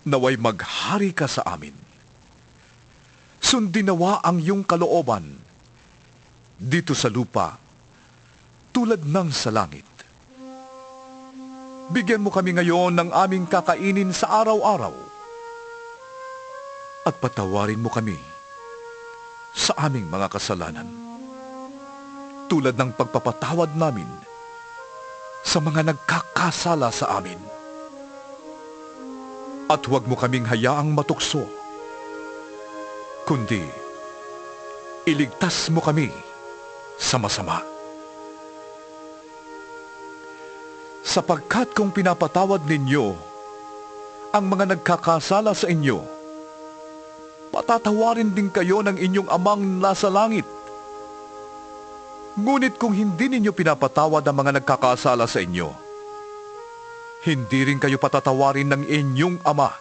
naway maghari ka sa amin. Sundin nawa ang iyong kalooban dito sa lupa tulad ng sa langit. Bigyan mo kami ngayon ng aming kakainin sa araw-araw at patawarin mo kami sa aming mga kasalanan tulad ng pagpapatawad namin sa mga nagkakasala sa amin. At huwag mo kaming hayaang matukso, kundi iligtas mo kami sa masama. Sapagkat kung pinapatawad ninyo ang mga nagkakasala sa inyo, patatawarin din kayo ng inyong amang nasa langit. Ngunit kung hindi ninyo pinapatawad ang mga nagkakasala sa inyo, hindi rin kayo patatawarin ng inyong ama